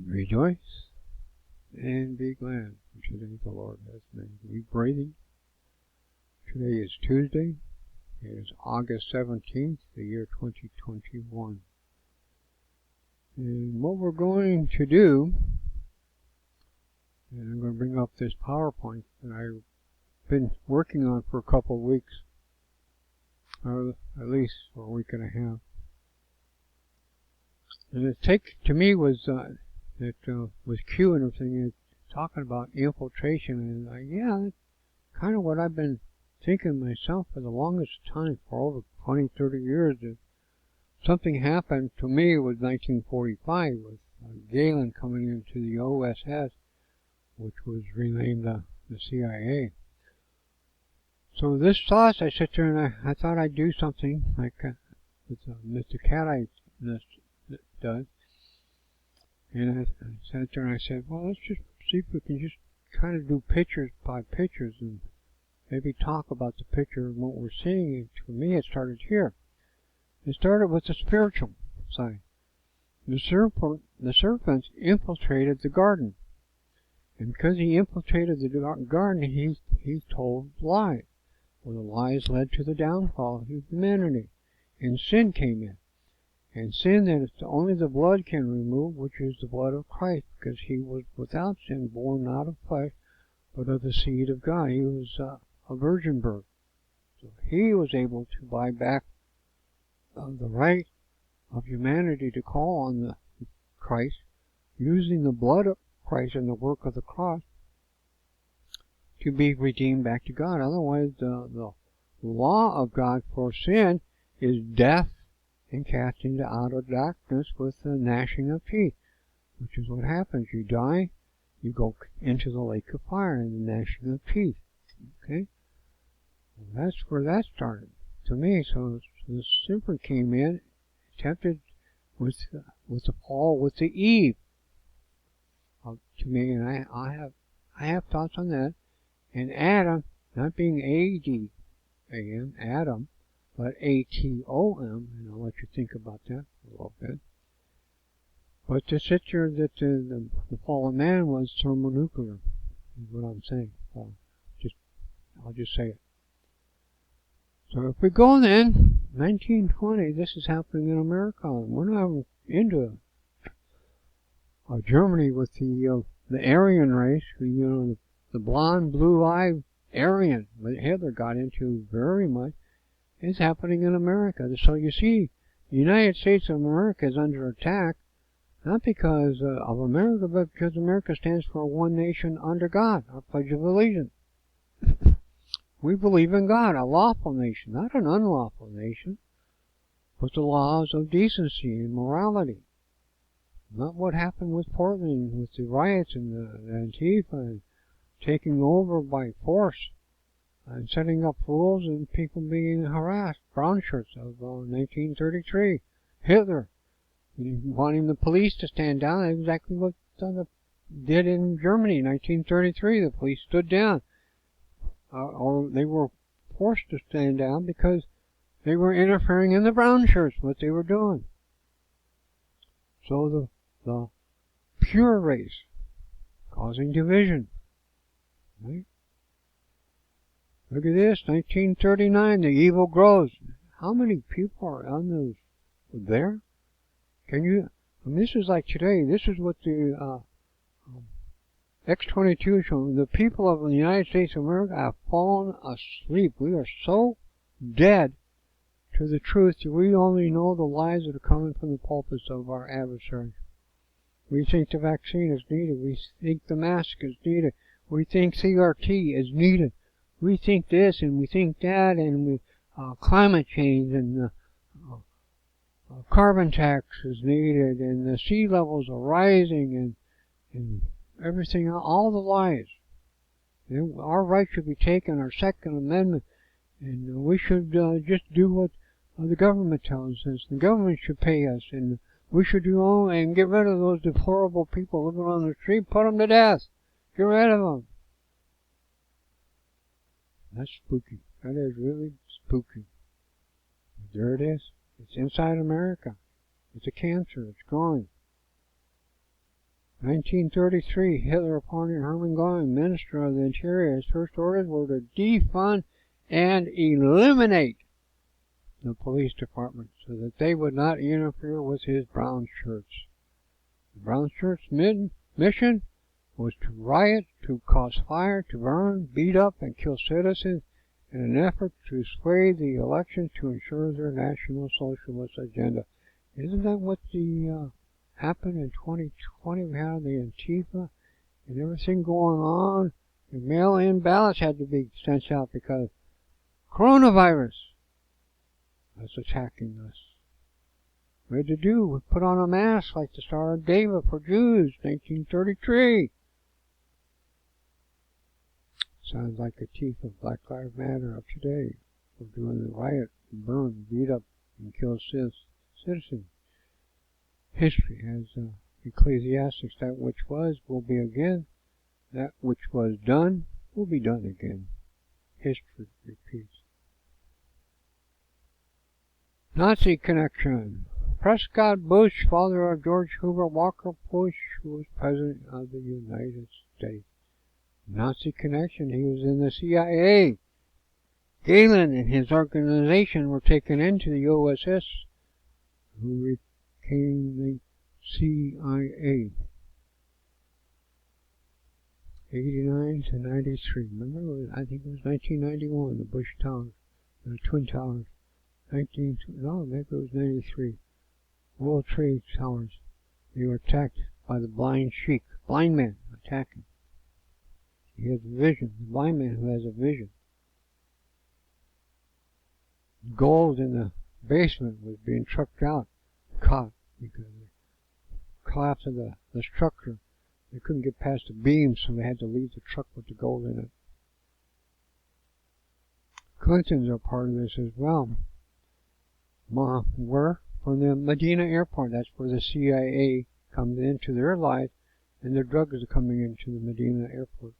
Rejoice and be glad, for today the Lord has made. We breathing. Today is Tuesday. It is August 17th, the year 2021. And what we're going to do, and I'm going to bring up this PowerPoint that I've been working on for a couple of weeks, or at least for a week and a half. And to me was with Q and everything, it's talking about infiltration, and yeah, that's kind of what I've been thinking myself for the longest time, for over 20, 30 years. That something happened to me with 1945 with Galen coming into the OSS, which was renamed the CIA. So this thought, I sit there and I thought I'd do something like with Mr. Cat does. And I sat there and I said, well, let's just see if we can just kind of do pictures by pictures and maybe talk about the picture and what we're seeing. And for me, it started here. It started with the spiritual side. The serpent infiltrated the garden. And because he infiltrated the garden, he told lies. Well, the lies led to the downfall of humanity. And sin came in. And sin that it's only the blood can remove, which is the blood of Christ, because he was without sin, born not of flesh, but of the seed of God. He was a virgin birth. So he was able to buy back the right of humanity to call on the Christ, using the blood of Christ and the work of the cross to be redeemed back to God. Otherwise, the law of God for sin is death and cast into outer darkness with the gnashing of teeth, which is what happens. You die, you go into the lake of fire and the gnashing of teeth. Okay? Well, that's where that started to me. So the serpent came in, tempted with the fall, with the Eve to me, and I have thoughts on that. And Adam, not being A-D-A-M, Adam, but A-T-O-M, and I'll let you think about that a little bit. But to sit here that the fallen man was thermonuclear, is what I'm saying. I'll just say it. So if we go then, 1920, this is happening in America. We're not into Germany with the Aryan race, the blonde, blue-eyed Aryan that Hitler got into very much. It's happening in America. So you see, the United States of America is under attack, not because of America, but because America stands for one nation under God, our Pledge of Allegiance. We believe in God, a lawful nation, not an unlawful nation, with the laws of decency and morality. Not what happened with Portland, with the riots and the Antifa, and taking over by force, and setting up rules and people being harassed. Brown shirts of 1933. Hitler, wanting the police to stand down, exactly what did in Germany in 1933. The police stood down. Or they were forced to stand down because they were interfering in the brown shirts, what they were doing. So the pure race causing division. Right? Look at this, 1939, the evil grows. How many people are on those there? This is like today, this is what the X-22 shows. The people of the United States of America have fallen asleep. We are so dead to the truth that we only know the lies that are coming from the pulpits of our adversaries. We think the vaccine is needed. We think the mask is needed. We think CRT is needed. We think this and we think that, and climate change and carbon tax is needed, and the sea levels are rising, and everything, all the lies. Our rights should be taken, our Second Amendment, and we should just do what the government tells us. The government should pay us, and we should do all and get rid of those deplorable people living on the street, put them to death, get rid of them. That's spooky. That is really spooky. But there it is. It's inside America. It's a cancer. It's growing. 1933, Hitler appointed Hermann Göring Minister of the Interior. His first orders were to defund and eliminate the police department so that they would not interfere with his brown shirts. The brown shirts' mission was to riot, to cause fire, to burn, beat up, and kill citizens in an effort to sway the elections to ensure their National Socialist agenda. Isn't that what happened in 2020? We had the Antifa and everything going on. The mail-in ballots had to be sent out because coronavirus was attacking us. We had to we put on a mask like the Star of David for Jews, 1933. Sounds like a chief of Black Lives Matter of today for doing the riot, burn, beat up, and kill citizens. History has Ecclesiastics, that which was will be again, that which was done will be done again. History repeats. Nazi connection. Prescott Bush, father of George Hoover Walker Bush, who was President of the United States. Nazi connection, he was in the CIA. Galen and his organization were taken into the OSS, who became the CIA. 89 to 93. Remember, I think it was 1991, the Bush Towers, the Twin Towers. Maybe it was 93. World Trade Towers. They were attacked by the blind sheik. Blind man attacking. He has a vision. The blind man who has a vision. Gold in the basement was being trucked out, caught because of the collapse of the structure. They couldn't get past the beams, so they had to leave the truck with the gold in it. Clintons are part of this as well. Where? From the Medina airport. That's where the CIA comes into their life, and their drugs are coming into the Medina airport.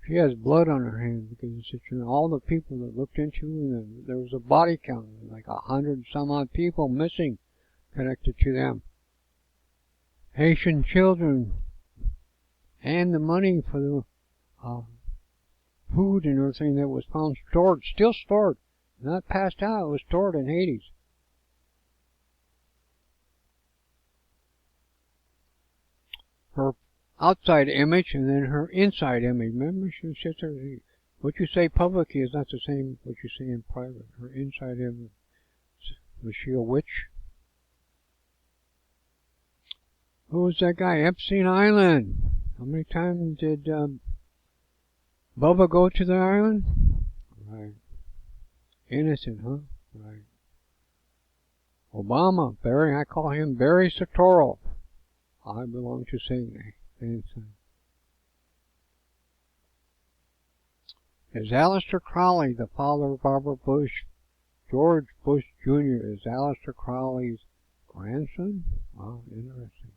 She has blood on her hands because all the people that looked into it, there was a body count, like 100 some odd people missing connected to them. Haitian children and the money for the food and everything that was found stored, still stored, not passed out, it was stored in Hades. Her outside image and then her inside image. Remember, she sits there, what you say publicly is not the same what you say in private. Her inside image. Was she a witch? Who was that guy? Epstein Island. How many times did Bubba go to the island? Right. Innocent, huh? Right. Obama, Barry, I call him Barry Soetoro. I belong to Satan. Is Aleister Crowley the father of Barbara Bush? George Bush Jr. is Aleister Crowley's grandson? Wow, interesting.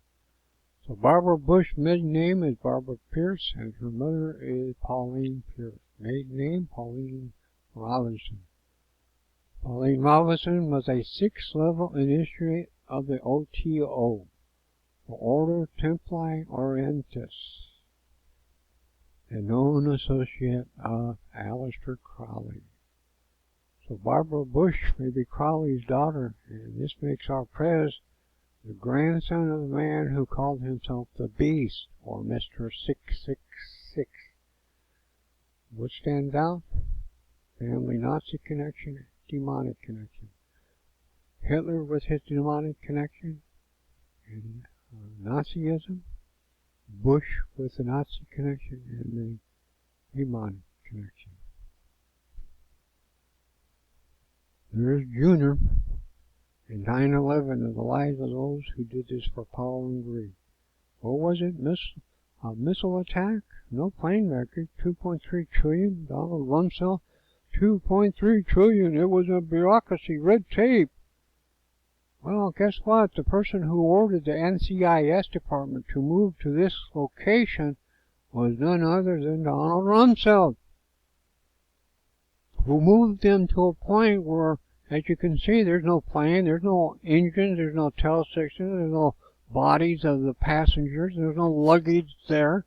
So Barbara Bush's maiden name is Barbara Pierce, and her mother is Pauline Pierce. Maiden name, Pauline Robinson. Pauline Robinson was a 6th level initiate of the OTO, the Order Templi Orientis, a known associate of Aleister Crowley. So Barbara Bush may be Crowley's daughter, and this makes our Prez the grandson of the man who called himself the Beast, or Mr. 666. What stands out? Family Nazi connection, demonic connection. Hitler with his demonic connection, and Nazism, Bush with the Nazi connection, and the demonic connection. There's Junior in 9/11 and the lives of those who did this for power and greed. What was it? A missile attack? No plane record. 2.3 trillion. Donald Rumsfeld. 2.3 trillion. It was a bureaucracy, red tape. Well, guess what? The person who ordered the NCIS department to move to this location was none other than Donald Rumsfeld, who moved them to a point where, as you can see, there's no plane, there's no engines, there's no telesection, there's no bodies of the passengers. There was no luggage there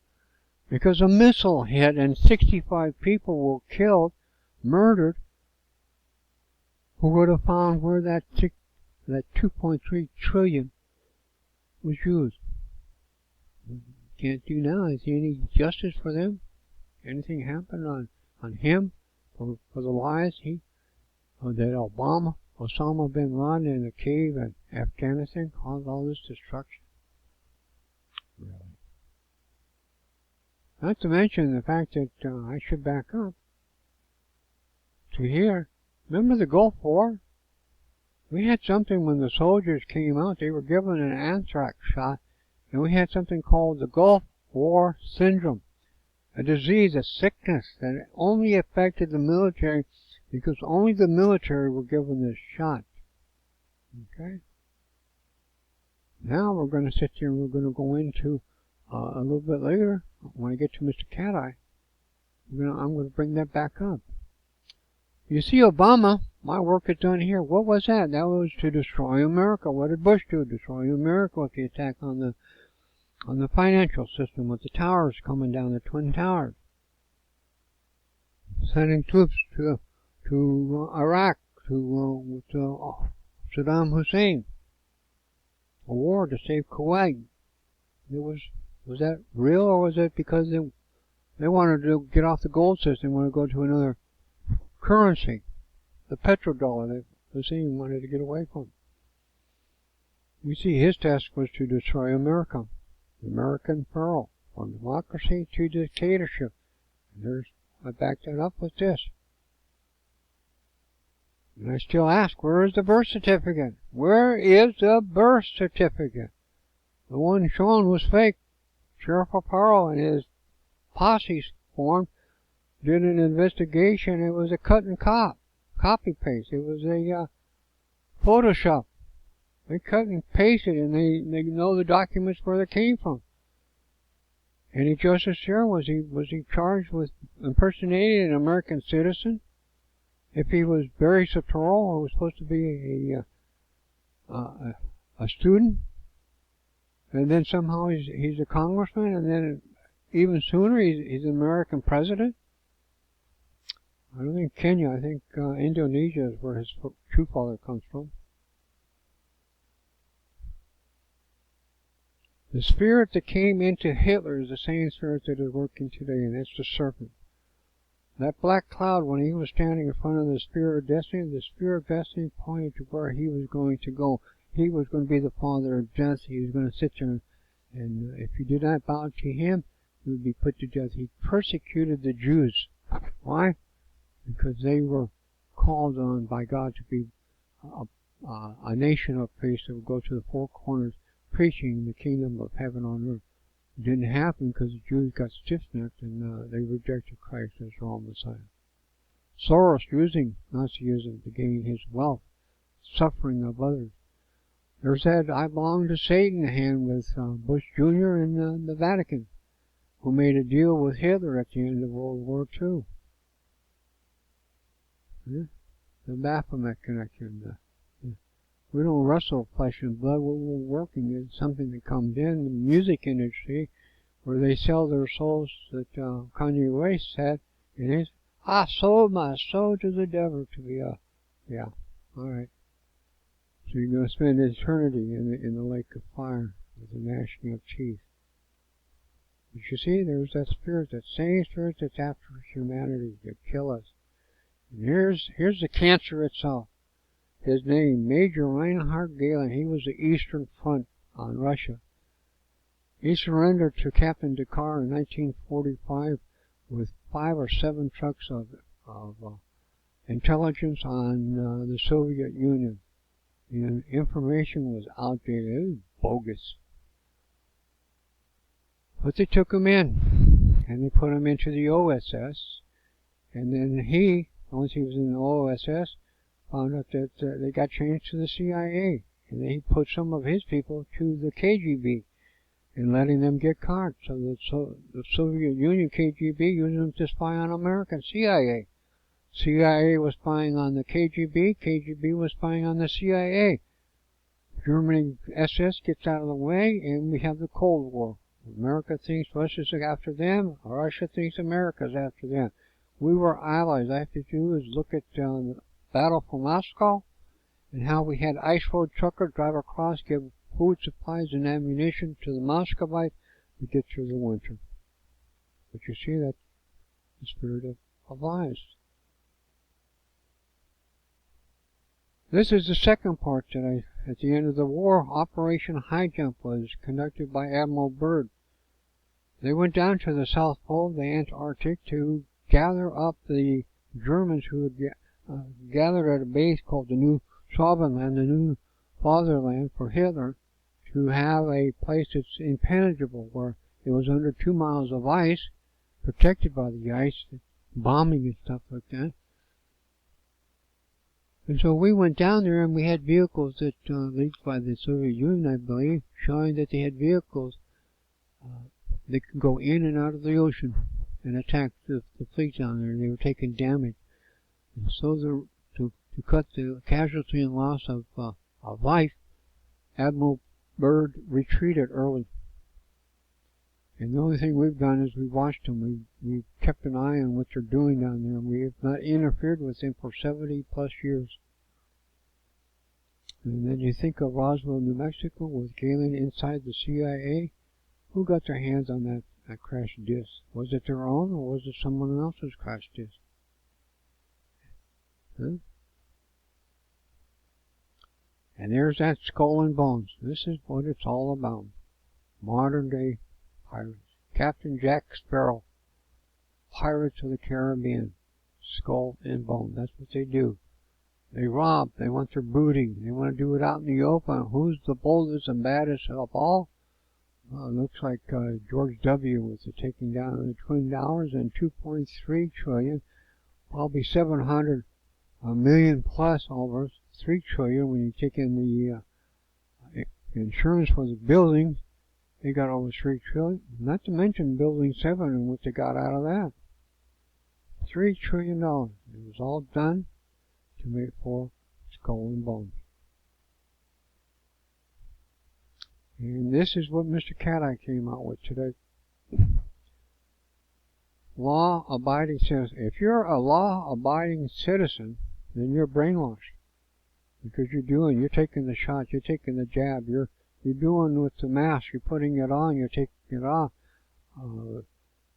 because a missile hit and 65 people were killed, murdered. Who would have found where that 2.3 trillion was used? Can't do now. Is there any justice for them? Anything happened on him for the lies that Osama bin Laden in a cave in Afghanistan caused all this destruction? Really? Not to mention the fact that I should back up to here. Remember the Gulf War? We had something when the soldiers came out, they were given an anthrax shot, and we had something called the Gulf War Syndrome, a disease, a sickness that only affected the military because only the military were given this shot. Okay? Now we're going to sit here and we're going to go into, a little bit later, when I get to Mr. Cat-Eye, I'm going to bring that back up. You see, Obama, my work is done here. What was that? That was to destroy America. What did Bush do? Destroy America with the attack on the financial system, with the towers coming down, the Twin Towers. Sending troops to Iraq, with Saddam Hussein. A war to save Kuwait. Was that real, or was it because they wanted to get off the gold system, want to go to another currency, the petrodollar that Hussein wanted to get away from? You see, his task was to destroy America, the American pearl, from democracy to dictatorship. And I backed that up with this. And I still ask, where is the birth certificate? Where is the birth certificate? The one shown was fake. Sheriff Aparo and his posse formed, did an investigation. It was a cut and copy paste. It was a Photoshop. They cut and pasted, and they know the documents where they came from. Any justice here? Was he charged with impersonating an American citizen? If he was Barry Soetoro, who was supposed to be a student, and then somehow he's a congressman, and then even sooner he's an American president? I don't think Kenya. I think Indonesia is where his true father comes from. The spirit that came into Hitler is the same spirit that is working today, and that's the serpent. That black cloud, when he was standing in front of the Spirit of Destiny pointed to where he was going to go. He was going to be the father of death. He was going to sit there, and if you did not bow to him, you would be put to death. He persecuted the Jews. Why? Because they were called on by God to be a nation of priests that would go to the four corners preaching the kingdom of heaven on earth. It didn't happen because the Jews got stiff-necked and they rejected Christ as their own Messiah. Soros using Nazism to gain his wealth, suffering of others. There's that I belong to Satan hand with Bush Jr. and the Vatican, who made a deal with Hitler at the end of World War II. Yeah? The Baphomet connection. We don't wrestle flesh and blood. What we're working is something that comes in the music industry, where they sell their souls that Kanye West said. It is, I sold my soul to the devil to be a, yeah, all right. So you're going to spend eternity in the lake of fire with the gnashing of teeth. But you see, there's that spirit, that same spirit that's after humanity to kill us. And here's the cancer itself. His name, Major Reinhard Galen. He was the Eastern Front on Russia. He surrendered to Captain Dakar in 1945 with 5 or 7 trucks of intelligence on the Soviet Union. The information was outdated. It was bogus. But they took him in, and they put him into the OSS. And then he, once he was in the OSS, found out that they got changed to the CIA, and he put some of his people to the KGB and letting them get caught. So the Soviet Union KGB used them to spy on American CIA. CIA was spying on the KGB, KGB was spying on the CIA. Germany SS gets out of the way, and we have the Cold War. America thinks Russia's after them, Russia thinks America's after them. We were allies. All I have to do is look at the Battle for Moscow and how we had ice road truckers drive across, give food supplies and ammunition to the Muscovites to get through the winter. But you see, that's the spirit of lies. This is the second part that at the end of the war, Operation High Jump was conducted by Admiral Byrd. They went down to the South Pole, the Antarctic, to gather up the Germans who had gathered at a base called the New Schwabenland, the new fatherland for Hitler, to have a place that's impenetrable, where it was under 2 miles of ice, protected by the ice, bombing and stuff like that. And so we went down there, and we had vehicles that leaked by the Soviet Union, I believe, showing that they had vehicles that could go in and out of the ocean and attack the fleet down there, and they were taking damage. And so to cut the casualty and loss of life, Admiral Byrd retreated early. And the only thing we've done is we've watched them. We've kept an eye on what they're doing down there. We have not interfered with them for 70+ years. And then you think of Roswell, New Mexico, with Galen inside the CIA. Who got their hands on that crashed disc? Was it their own, or was it someone else's crashed disc? Huh? And there's that skull and bones. This is what it's all about. Modern day pirates. Captain Jack Sparrow. Pirates of the Caribbean. Skull and bone. That's what they do. They rob. They want their booty. They want to do it out in the open. Who's the boldest and baddest of all? Well, it looks like George W. with the taking down of the Twin Towers and 2.3 trillion. Probably 700 million plus, over 3 trillion when you take in the insurance for the building. They got over 3 trillion. Not to mention Building 7 and what they got out of that. $3 trillion. It was all done to make for skull and bones. And this is what Mr. Cat-Eye came out with today. Law-abiding citizen. If you're a law-abiding citizen, then you're brainwashed. Because you're taking the shot, you're taking the jab, you're doing with the mask, you're putting it on, you're taking it off.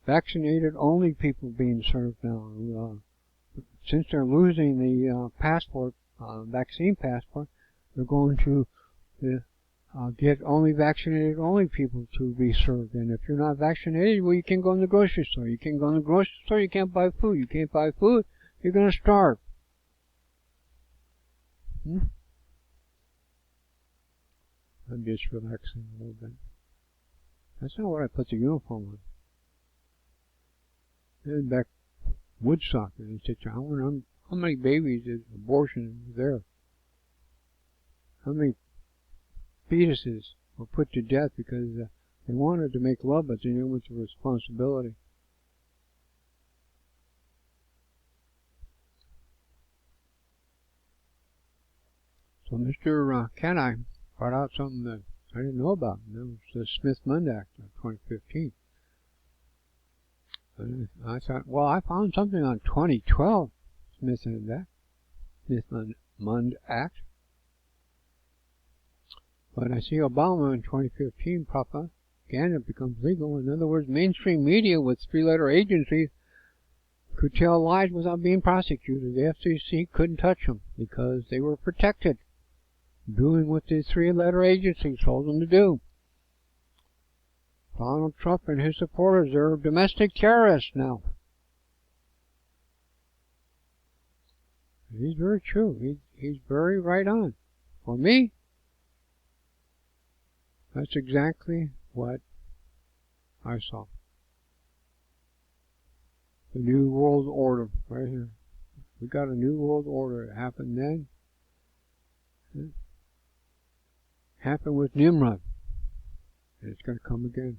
Vaccinated only people being served now. Since they're losing the passport, vaccine passport, they're going to get only vaccinated only people to be served. And if you're not vaccinated, well, you can't go in the grocery store. You can't go in the grocery store, you can't buy food. You can't buy food, you're going to starve. I'm just relaxing a little bit. That's not what I put the uniform on. Then back Woodstock, and they said, I wonder how many babies did abortion there? How many fetuses were put to death because they wanted to make love, but they knew it was a responsibility. So Mr. Cat-Eye brought out something that I didn't know about. And that was the Smith-Mundt Act of 2015. And I thought, well, I found something on 2012 Smith-Mundt Act. But I see Obama in 2015 propaganda becomes legal. In other words, mainstream media with 3-letter agencies could tell lies without being prosecuted. The FCC couldn't touch them because they were protected, doing what the 3-letter agencies told them to do. Donald Trump and his supporters are domestic terrorists now. He's very true. He's very right on. For me, that's exactly what I saw. The New World Order, right here. We got a New World Order. It happened then. It happened with Nimrod. And it's going to come again.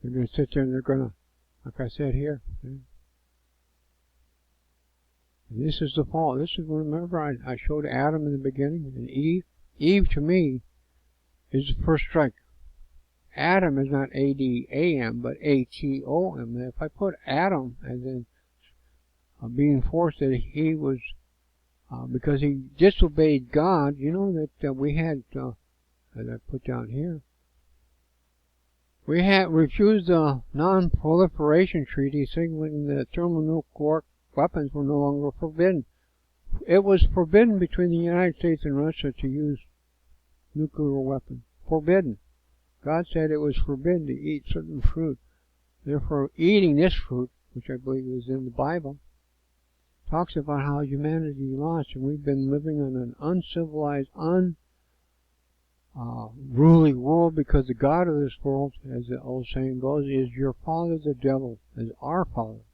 They're going to sit there and they're going to, like I said here, And this is the fall. This is, remember I showed Adam in the beginning, and Eve. Eve to me is the first strike. Adam is not A-D-A-M, but A-T-O-M. And if I put Adam as in being forced that he was, because he disobeyed God, you know that we had, as I put down here, we had refused the non-proliferation treaty, signaling that thermonuclear weapons were no longer forbidden. It was forbidden between the United States and Russia to use nuclear weapons. Forbidden. God said it was forbidden to eat certain fruit. Therefore, eating this fruit, which I believe is in the Bible, talks about how humanity lost, and we've been living in an uncivilized, unruly world, because the God of this world, as the old saying goes, is your father the devil, is our father.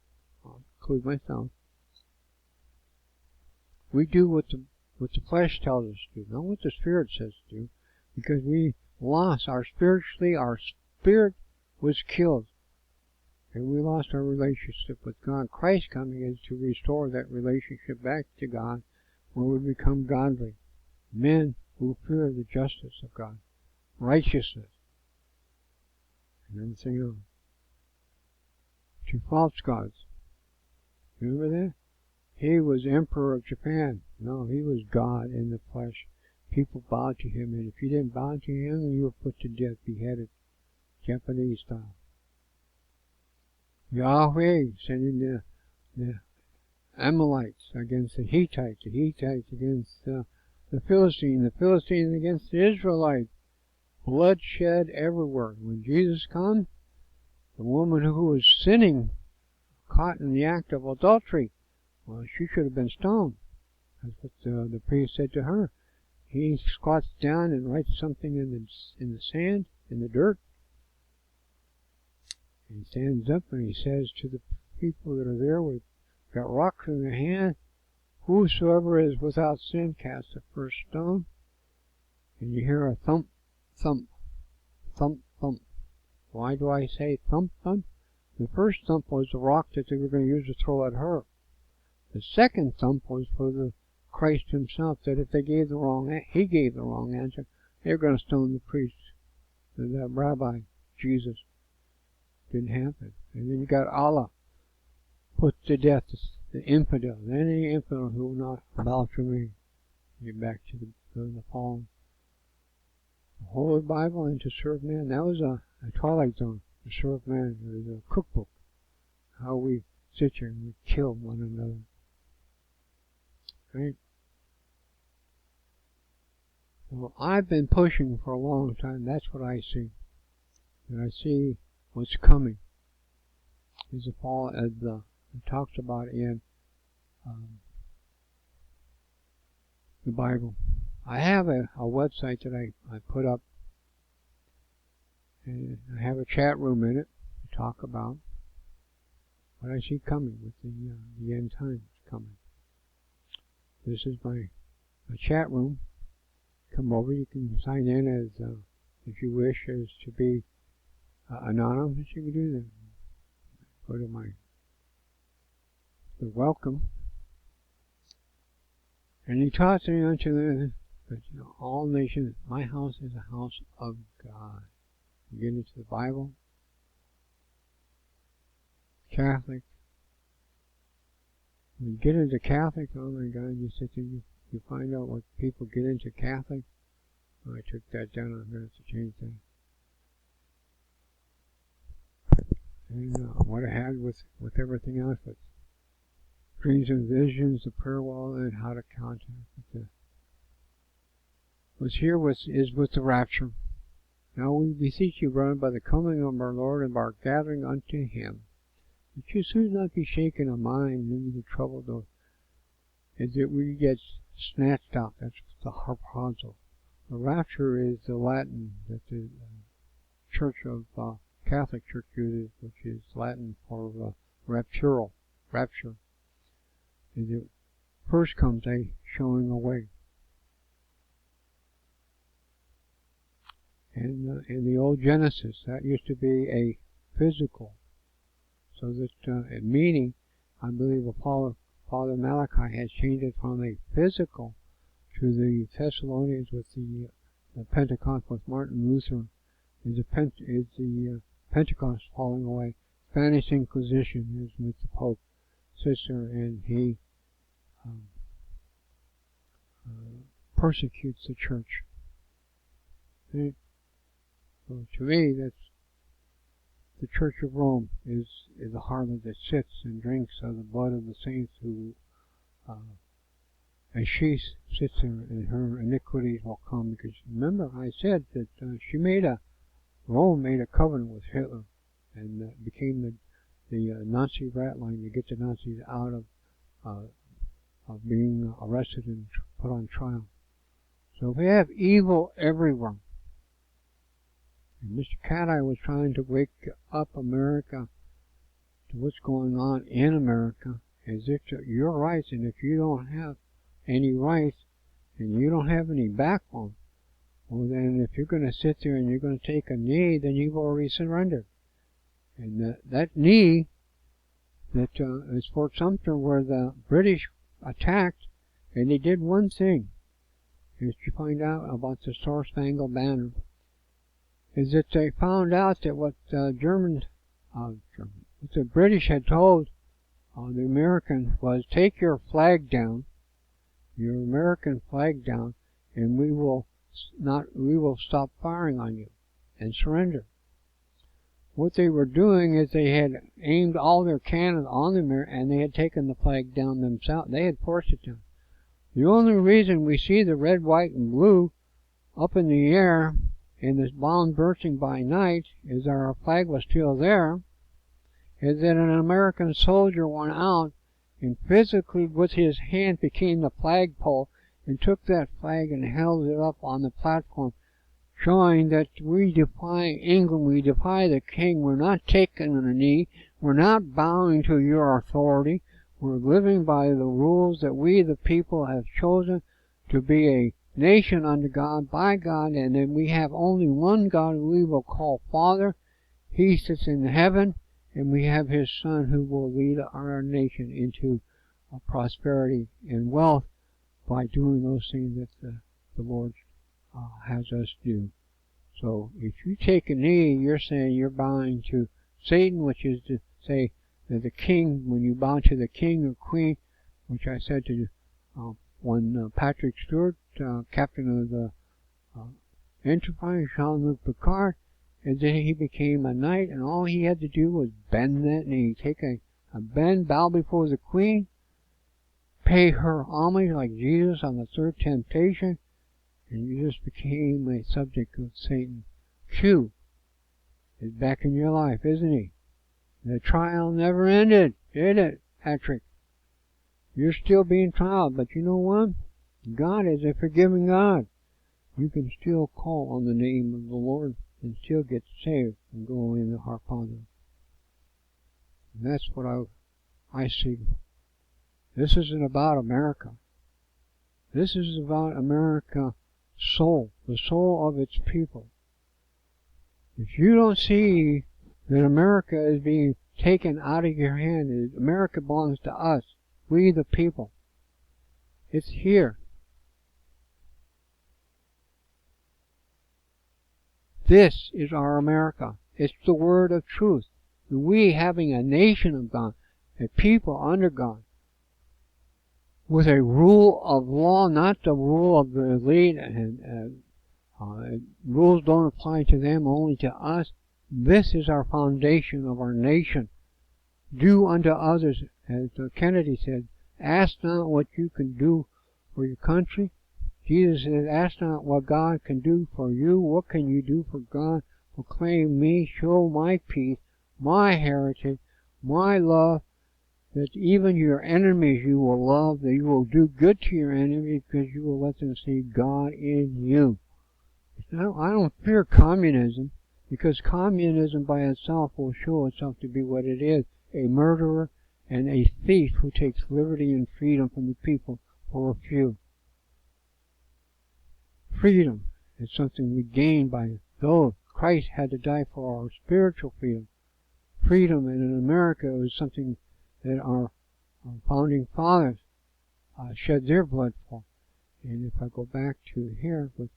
I'll include myself. We do what the flesh tells us to do, not what the Spirit says to do, because we lost our spirit was killed, and we lost our relationship with God. Christ coming is to restore that relationship back to God, where we become godly men who fear the justice of God, righteousness, and everything else. To false gods. Remember that? He was Emperor of Japan. No, he was God in the flesh. People bowed to him, and if you didn't bow to him, you were put to death, beheaded, Japanese style. Yahweh sending the Amalekites against the Hittites against the Philistines against the Israelites. Bloodshed everywhere. When Jesus comes, the woman who was sinning, caught in the act of adultery, well, she should have been stoned. That's what the priest said to her. He squats down and writes something in the sand, in the dirt. And he stands up and he says to the people that are there with got rocks in their hand, whosoever is without sin cast the first stone. And you hear a thump, thump, thump, thump. Why do I say thump, thump? The first thump was the rock that they were going to use to throw at her. The second thump was for the Christ himself, that if they gave the wrong, he gave the wrong answer, they were going to stone the priest, the rabbi, Jesus. Didn't happen. And then you got Allah put to death the infidel. Any infidel who will not bow to me. Get back to the fallen. The Holy Bible and to serve man. That was a Twilight Zone. To serve man. It was a cookbook. How we sit here and we kill one another. Right? Well, I've been pushing for a long time. That's what I see. And I see what's coming. Is the fall, as it talks about in the Bible. I have a website that I put up, and I have a chat room in it to talk about what I see coming with the end times coming. This is my chat room. Come over. You can sign in as if you wish, as to be anonymous. You can do that. Go to the welcome. And he taught me unto them that all nations, my house is a house of God. You get into the Bible, Catholic. When you get into Catholic, oh my God, you sit there, you find out what people get into Catholic. Oh, I took that down, I'm going to have to change that. And what I had with everything else, with dreams and visions, the prayer wall, and how to contact with is with the rapture. Now we beseech you, brethren, by the coming of our Lord and by our gathering unto him, that you should not be shaken in mind, and be troubled, is that we get snatched out. That's the harpazo. The rapture is the Latin that the Church of Catholic Church uses, which is Latin for raptural, rapture. And it first comes a showing away. And in the old Genesis, that used to be a physical, so that meaning, I believe, Father Malachi has changed it from a physical to the Thessalonians with the Pentecost with Martin Luther, is the Pentecost falling away. Spanish Inquisition is with the Pope sister, and he persecutes the church. Okay? So to me, that's the Church of Rome is a harlot that sits and drinks of the blood of the saints who, as she sits there, and her iniquities will come. Because remember, I said that Rome made a covenant with Hitler, and became the Nazi rat line to get the Nazis out of being arrested and put on trial. So we have evil everywhere. And Mr. Cat-Eye was trying to wake up America to what's going on in America, as if your rights, and if you don't have any rights, and you don't have any backbone, well then if you're going to sit there and you're going to take a knee, then you've already surrendered. And that knee, that is Fort Sumter, where the British attacked, and they did one thing, is you find out about the Star-Spangled Banner, is that they found out that what the British had told the Americans was, take your flag down, your American flag down, and we will stop firing on you and surrender. What they were doing is they had aimed all their cannons on the American, and they had taken the flag down themselves. They had forced it down. The only reason we see the red, white, and blue up in the air and this bomb bursting by night is that our flag was still there, is that an American soldier went out and physically with his hand became the flagpole and took that flag and held it up on the platform, showing that we defy England, we defy the king, we're not taking a knee, we're not bowing to your authority, we're living by the rules that we the people have chosen to be a nation under God, by God, and then we have only one God who we will call Father. He sits in heaven, and we have His Son who will lead our nation into prosperity and wealth by doing those things that the Lord has us do. So if you take a knee, you're saying you're bowing to Satan, which is to say that the king, when you bow to the king or queen, which I said to when Patrick Stewart, captain of the Enterprise, Jean-Luc Picard, and then he became a knight, and all he had to do was bend that knee, take a bend, bow before the queen, pay her homage like Jesus on the third temptation, and you just became a subject of Satan. Q is back in your life, isn't he? The trial never ended, did it, Patrick? You're still being trialed, but you know what? God is a forgiving God. You can still call on the name of the Lord and still get saved and go into our Father. And that's what I see. This isn't about America. This is about America's soul, the soul of its people. If you don't see that America is being taken out of your hand, America belongs to us, we the people. It's here. This is our America. It's the word of truth. We having a nation of God, a people under God, with a rule of law, not the rule of the elite, and rules don't apply to them, only to us. This is our foundation of our nation. Do unto others, as Kennedy said, ask not what you can do for your country. Jesus said, ask not what God can do for you. What can you do for God? Proclaim me, show my peace, my heritage, my love, that even your enemies you will love, that you will do good to your enemies because you will let them see God in you. I don't fear communism, because communism by itself will show itself to be what it is, a murderer and a thief who takes liberty and freedom from the people for a few. Freedom is something we gain by though Christ had to die for our spiritual freedom. Freedom in America is something that our founding fathers shed their blood for. And if I go back to here with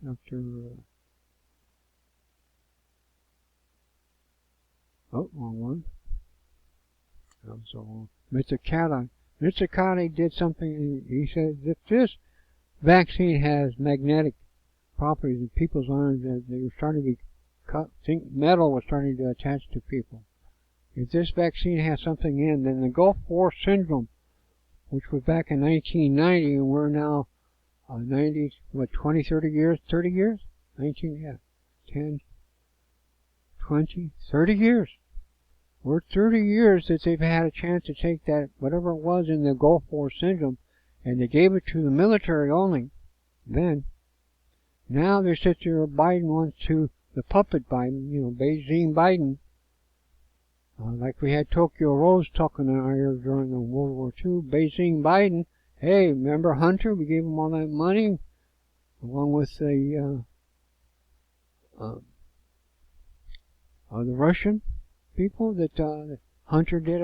Dr. Oh, wrong one. That was so wrong. Mr. Crowley. Mr. Crowley did something. He said if this vaccine has magnetic properties in people's arms, that they were starting to be cut. Think metal was starting to attach to people. If this vaccine has something in, then the Gulf War syndrome, which was back in 1990, and we're now 90, what, 20, 30 years? 30 years? 19, yeah. 10, 20, 30 years. We're 30 years that they've had a chance to take that, whatever it was in the Gulf War syndrome, and they gave it to the military only. Then, now they sit there, Biden wants to, the puppet Biden, you know, Beijing Biden, like we had Tokyo Rose talking in our ear during the World War II, Beijing Biden, hey, remember Hunter? We gave him all that money, along with the Russian people that Hunter did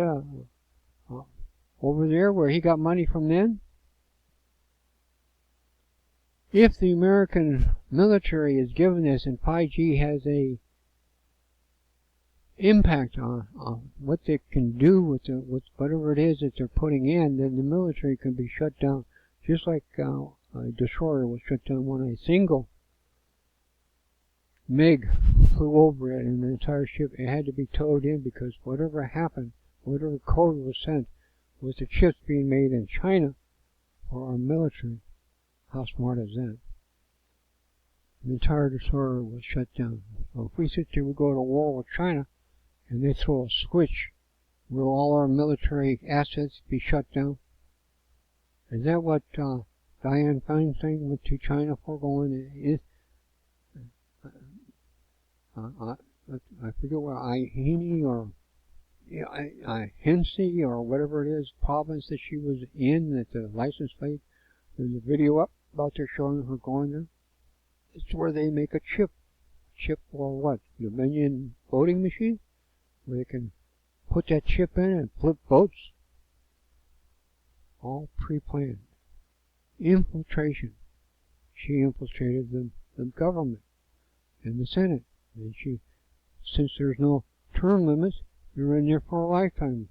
over there, where he got money from them. If the American military is given this and 5G has a impact on what they can do with whatever it is that they're putting in, then the military can be shut down, just like a destroyer was shut down when a single MiG flew over it and the entire ship, it had to be towed in, because whatever happened, whatever code was sent, was the chips being made in China for our military. How smart is that? The entire destroyer was shut down. So if we sit here, we go to war with China, and they throw a switch, will all our military assets be shut down? Is that what Dianne Feinstein went to China for, going? I forget what, Ihini or Hensey or whatever it is, province that she was in, that the license plate, there's a video up about there showing her going there. It's where they make a chip. Chip for what? Dominion voting machine? Where they can put that chip in and flip votes. All pre-planned. Infiltration. She infiltrated the government and the Senate. And she, since there's no term limits, you're in there for a lifetime.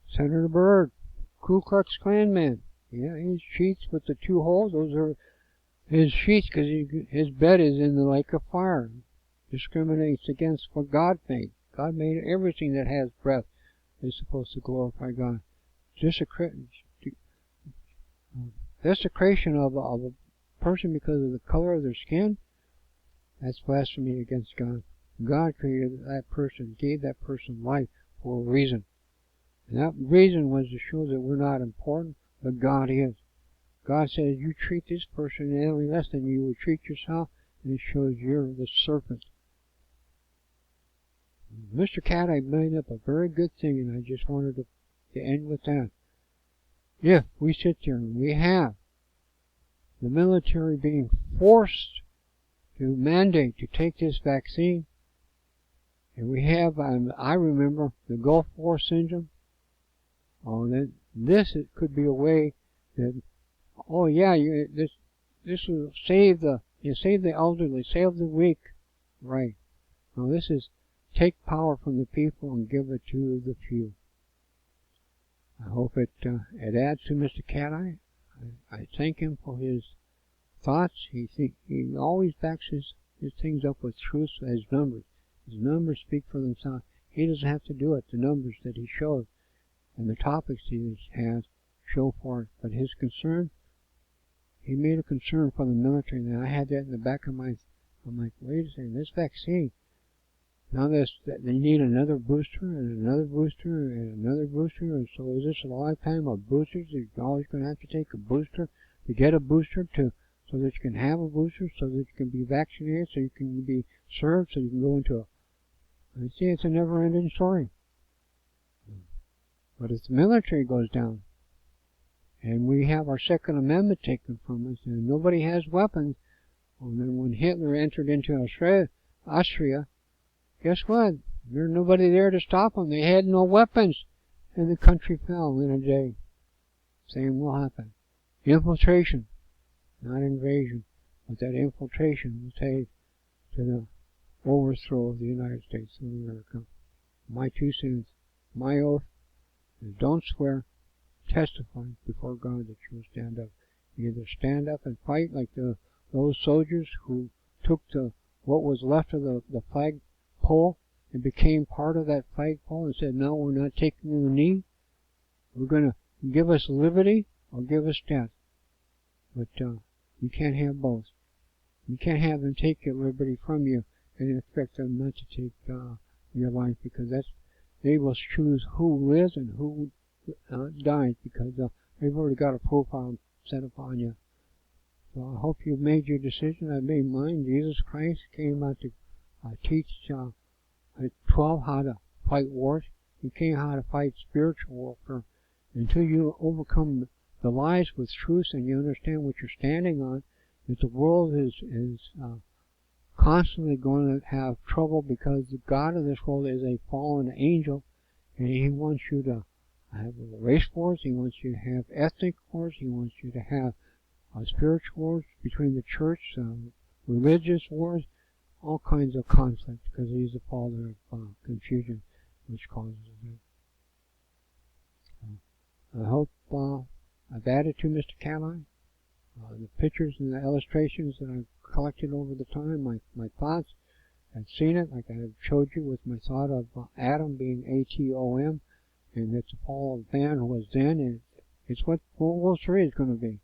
Senator Byrd, Ku Klux Klan man. Yeah, his sheets with the 2 holes, those are his sheets, because his bed is in the lake of fire. Discriminates against what God made. God made everything that has breath is supposed to glorify God. Desecration of a person because of the color of their skin, that's blasphemy against God. God created that person, gave that person life for a reason. And that reason was to show that we're not important, but God is. God says you treat this person any less than you would treat yourself, and it shows you're the serpent. Mr. Cat, I made up a very good thing, and I just wanted to end with that. If we sit there and we have the military being forced to mandate to take this vaccine, and we have, I remember the Gulf War syndrome, then this could be a way that, oh yeah, this will save the elderly, save the weak, right? Now this is take power from the people and give it to the few. I hope it adds to Mr. Cat-Eye. I thank him for his thoughts. He always backs his things up with truth as numbers. His numbers speak for themselves. He doesn't have to do it. The numbers that he shows and the topics he has show for it. But his concern, he made a concern for the military. And I had that in the back of my, I'm like, wait a second, this vaccine, now they need another booster and another booster and another booster. And so is this a lifetime of boosters? You're always going to have to take a booster to get a booster so that you can have a booster, so that you can be vaccinated, so you can be served, so you can go into a, I see it's a never-ending story. But if the military goes down, and we have our Second Amendment taken from us, and nobody has weapons, well, then when Hitler entered into Austria, guess what? There's nobody there to stop him. They had no weapons. and the country fell in a day. Same will happen. Infiltration, not invasion, but that infiltration will take to the overthrow of the United States of America. My 2 cents, my oath is don't swear, testify before God that you will stand up. Either stand up and fight like those soldiers who took what was left of the flagpole and became part of that flagpole and said, no, we're not taking the knee. We're going to give us liberty or give us death. But you can't have both. You can't have them take your liberty from you and expect them not to take your life, because they will choose who lives and who dies, because they've already got a profile set upon you. So I hope you've made your decision. I made mine. Jesus Christ came out to teach 12 how to fight wars. He came how to fight spiritual warfare. Until you overcome the lies with truth and you understand what you're standing on, that the world is constantly going to have trouble, because the God of this world is a fallen angel, and he wants you to have race wars, he wants you to have ethnic wars, he wants you to have spiritual wars between the church, religious wars, all kinds of conflict, because he's the father of confusion, which causes it. I hope I've added to Mr. Crowley the pictures and the illustrations that I've collected over the time, my thoughts. I've seen it, like I have showed you, with my thought of Adam being ATOM, and it's the fall of man who was then, and it's what World War III is going to be.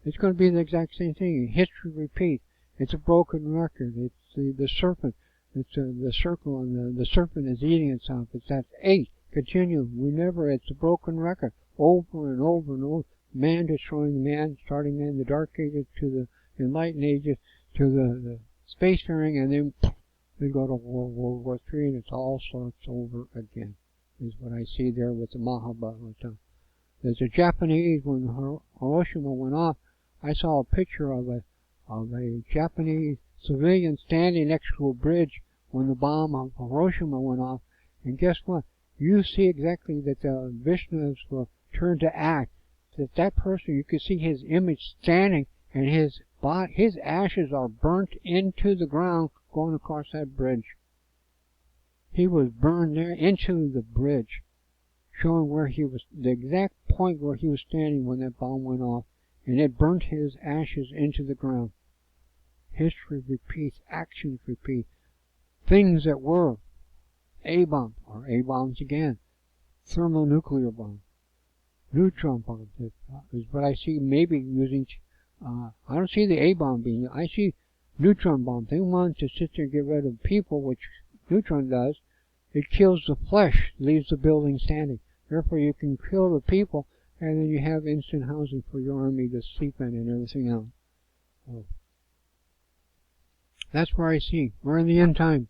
It's going to be the exact same thing. History repeats. It's a broken record. It's the serpent. It's the circle, and the serpent is eating itself. It's that 8. Continue. It's a broken record. Over and over and over. Man destroying man, starting in the Dark Ages to the Enlightened Ages to the spacefaring, and then we go to World War III, and it's all starts over again, is what I see there with the Mahabharata. There's a Japanese, when Hiroshima went off, I saw a picture of a Japanese civilian standing next to a bridge when the bomb of Hiroshima went off, and guess what? You see exactly that the Vishnus were turned to act. That person, you could see his image standing, and his ashes are burnt into the ground going across that bridge. He was burned there into the bridge, showing where he was, the exact point where he was standing when that bomb went off, and it burnt his ashes into the ground. History repeats, actions repeat. Things that were A-bombs are A-bombs again. Thermonuclear bombs. Neutron bombs is what I see, maybe using. I don't see the A-bomb being. I see neutron bombs. They want to sit there and get rid of people, which neutron does. It kills the flesh, leaves the building standing. Therefore, you can kill the people, and then you have instant housing for your army to sleep in and everything else. So, that's where I see. We're in the end time.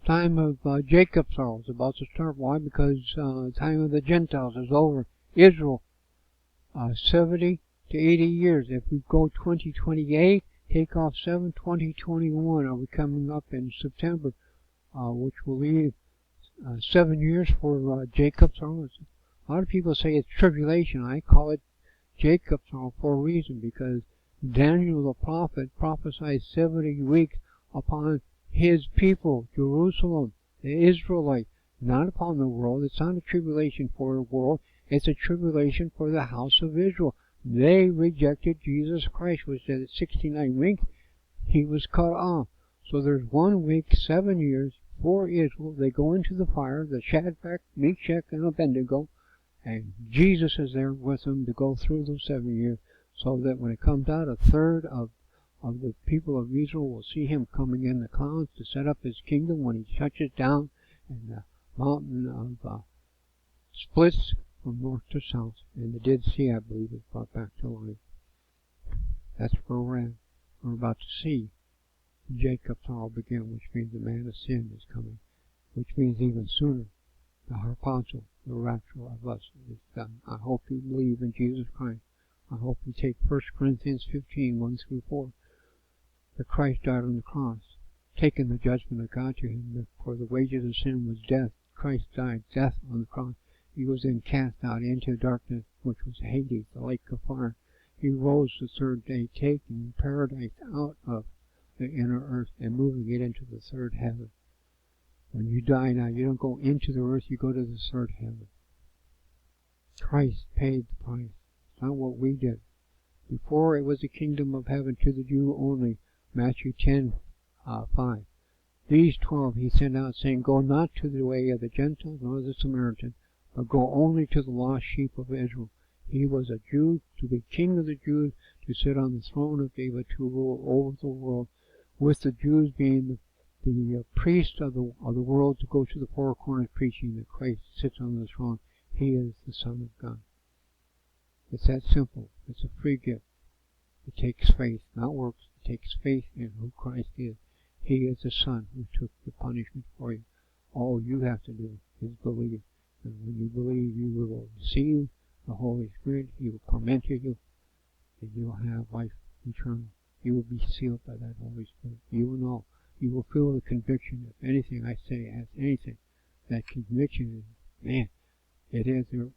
Time of Jacob's sorrow is about to start. Why? Because the time of the Gentiles is over. Israel, 70 to 80 years. If we go 2028, take off 7/20/21, are we coming up in September, which will leave 7 years for Jacob's sorrow. A lot of people say it's tribulation. I call it Jacob's sorrow for a reason, because Daniel the prophet prophesied 70 weeks upon his people, Jerusalem, the Israelites, not upon the world. It's not a tribulation for the world. It's a tribulation for the house of Israel. They rejected Jesus Christ, which said at 69 weeks he was cut off. So there's 1 week, 7 years for Israel. They go into the fire, the Shadrach, Meshach, and Abednego, and Jesus is there with them to go through those 7 years, so that when it comes out, a third of the people of Israel will see him coming in the clouds to set up his kingdom when he touches down, and the mountain of splits from north to south, and the Dead Sea, I believe, is brought back to life. That's where we're at. We're about to see Jacob's sorrow begin, which means the man of sin is coming, which means even sooner the harpazo, the rapture of us, is done. I hope you believe in Jesus Christ. I hope you take 1 Corinthians 15, 1 through 4. That Christ died on the cross, taking the judgment of God to him, for the wages of sin was death. Christ died, death on the cross. He was then cast out into darkness, which was Hades, the lake of fire. He rose the third day, taking paradise out of the inner earth and moving it into the third heaven. When you die now, you don't go into the earth, you go to the third heaven. Christ paid the price. It's not what we did. Before it was the kingdom of heaven to the Jew only. Matthew 10:5. These 12 he sent out, saying, Go not to the way of the Gentiles nor the Samaritan, but go only to the lost sheep of Israel. He was a Jew, to be king of the Jews, to sit on the throne of David, to rule over the world, with the Jews being the priest of the world, to go to the four corners preaching that Christ sits on the throne. He is the Son of God. It's that simple. It's a free gift. It takes faith, not works. It takes faith in who Christ is. He is the Son who took the punishment for you. All you have to do is believe. And when you believe, you will receive the Holy Spirit. He will torment you, and you'll have life eternal. You will be sealed by that Holy Spirit. You will know. You will feel the conviction. If anything I say has anything, that conviction is, man, it is. The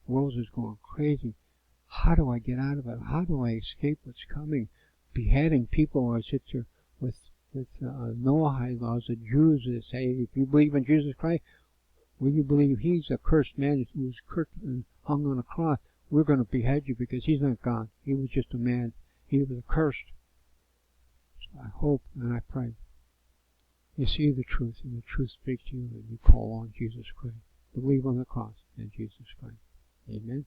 world is going crazy. How do I get out of it? How do I escape what's coming? Beheading people, or sit there with Noahide laws, the Jews that say, if you believe in Jesus Christ, will you believe he's a cursed man who was cursed and hung on a cross? We're going to behead you because he's not God. He was just a man. He was cursed. So I hope and I pray you see the truth, and the truth speaks to you, and you call on Jesus Christ. Believe on the cross and Jesus Christ. Amen.